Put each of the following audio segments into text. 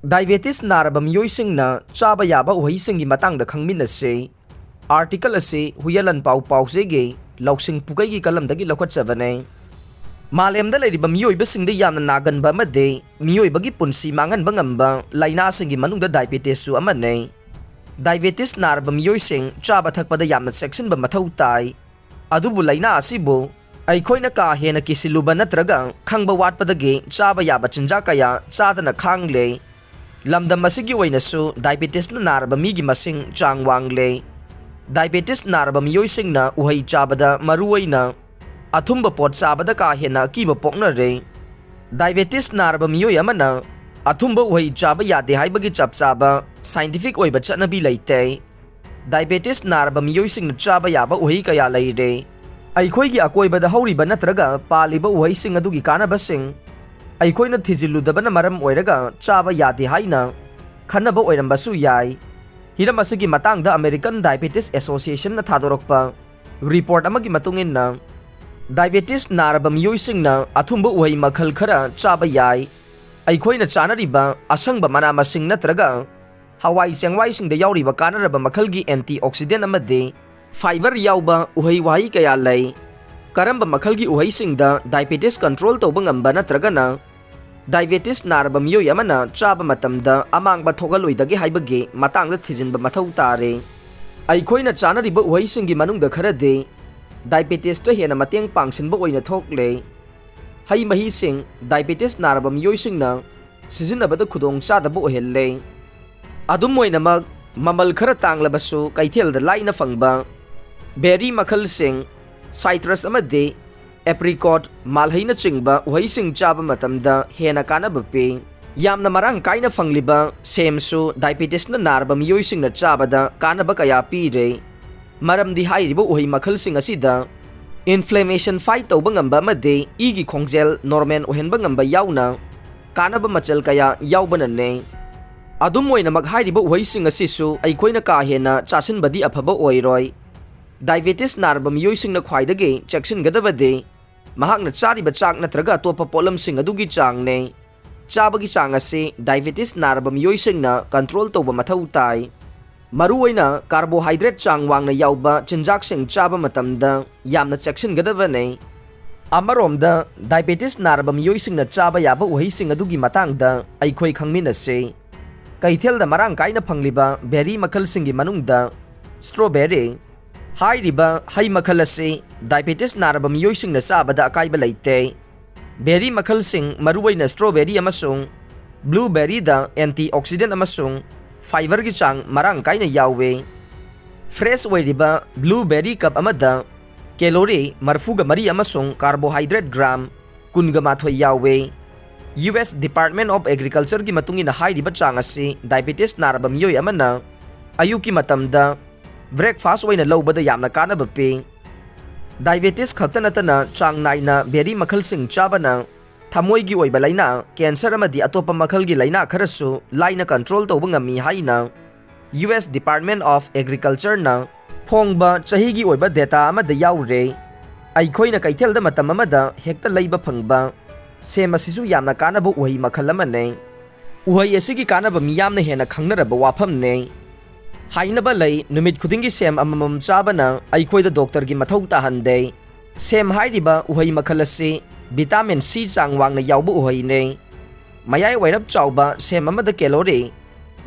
Diabetes naraba Meoisingna Chaba Yaba Uheisingi Matangda Khangminnasi article asi huyalan pau sege lausing pukai kalamdagi laukatsabane Malemda leiriba mioibasingda yamna naganba amade mioibagi punsi manganba ngamba lainasingi manungda diabetes su amane Diabetes naraba mioising chaba thakpada yamna sectionba mathau tai adubu laina asibu aikoina ka hena kisiluba natraga khangba watpadagi chaba yaba chinja kaya chadana khangle lamdam asigi wainasu diabetes na naraba migi masing chang wangle Diabetes naraba mioisingna uhei chabada maruwaina athumba pot chabada ka hena kiba pokna re Diabetes naraba mioi amana athumba uhei chaba yade haibagi chap chaba scientific oiba chanabi leite Diabetes naraba mioisingna chaba yaba uhei kaya leire aikoigi akoibada hauriba natraga paliba uheising adugi kanabasing aikoina thijiludabana maram oiraga chaba yade haina khanaba oirambasu yai Hiram asigi Matangda American Diabetes Association na thadorokpa report amagi matungin Diabetes naraba mioisingna athumba uhei makhal khara chaba yai aikoina chanariba asangba mana masing natraga hawai sengwai singda yauriba kanaraba makhalgi antioxidant amade fiber yauba uhei wahi kaya lei karamba makhalgi uhei singda diabetes control tawba ngamba natragana Diabetes naraba mioi amana chaba matamda amangba thogaloidagi haibagi matangda thijinba mathau tare aikoina chanariba uheisingi manungda kharade diabetes to hena mateng pangsinba oina thokle hai mahi sing diabetes naraba mioisingna sijinabada khudong chadaba ohelle adum oinamak mamal khara tanglabasu kaithelda laina fangba berry makhal sing citrus amade apricot malhaina chingba uheising chaba matamda hena kanaba pe yamna marang kaina fangliba semsu diabetes na narba mioising na chabada kanaba kaya pire maramdi hairiba uhei makhal sing asida inflammation fight tawba ngamba amade igi khongjel normal ohenba ngamba yauna kanaba machal kaya yaubana ne adum oina mag hairiba uheising asisu aikoina ka hena chasinbadi afaba oiroi Diabetes narba mioising na khwaidagi checksin gadabade mahakna chariba chak natraga topa polam sing adugi chang ne chabagi chang ase diabetes narba mioising na control tawba mathau tai maruwaina carbohydrate chang wangna yauba chinjak sing chaba matamda yamna checksin gadabane amaromda diabetes narba mioising na chaba yaba uheising adugi matangda aikhoi khangminnasi kaithelda marang kaina phangliba berry makhal singi manungda strawberry Hairiba hai makhal ase diabetes naraba mioising na sabada akaiba leite berry makhal sing maruwaina strawberry amasung blueberry da antioxidant amasung fiber gi chang marang kaina yawe fresh oiriba blueberry cup amada calorie marfuga mari amasung carbohydrate gram kunga mathoi yawe US Department of Agriculture gi matungina hairiba chang ase diabetes naraba mioi amana ayuki matamda breakfast oina lobada yamna kanaba pe diabetes khakta natana chang naina berry makhal sing chabana thamoi gi oiba laina cancer amadi atopa makhal gi laina kharasu laina control tawba ngami haina US Department of Agriculture na phongba chahi gi oiba data amada yaure aikoina kaithelda matam amada hekta leiba phangba sema sisu yamna kanaba uhei makhal amane uhei asigi kanaba miyamna hena khangnaraba wafam ne hainaba lei numit khudingi sem amamam chabana aikoida doctor gi mathau tahande sem hairiba uhei makhalasi vitamin C chang wangna yaubu uhei ne mayai wairap chauba sem amada calorie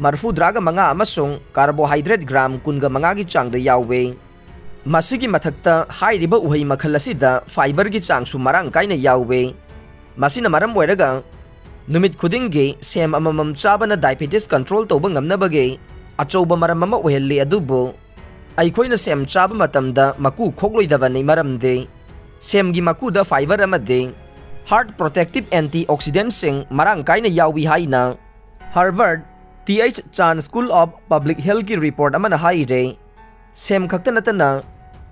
marfu draga manga amasung carbohydrate gram kunga manga gi changda yauwe masigi mathakta hairiba uhei makhalasi da fiber gi chang su marang kaina yauwe masina maram oiraga numit khudingi sem amamam chabana diabetes control tawba ngamnabage achouba maram ama ohelle adubo aikoina sem chaba matamda maku khogloidabani maramde semgi maku da fiber amade heart protective antioxidant sing marang kaina yawi haina Harvard TH Chan School of Public Health ki report amana haire sem khakta natana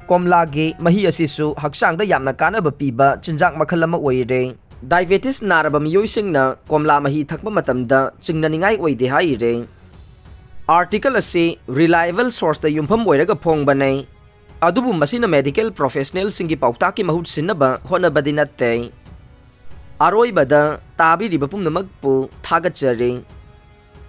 komla ge mahi asisu haksangda yamna kanaba piba chinjak makhal ama oire diabetes naraba mioisingna komla mahi thakba matamda chingnaningai oide haire Article ase reliable source da yumpham oiraga phongbanai adubu masina medical professional singi pautaki mahut sinaba honabadi natte aroibada tabiriba pumnamakpu thagachari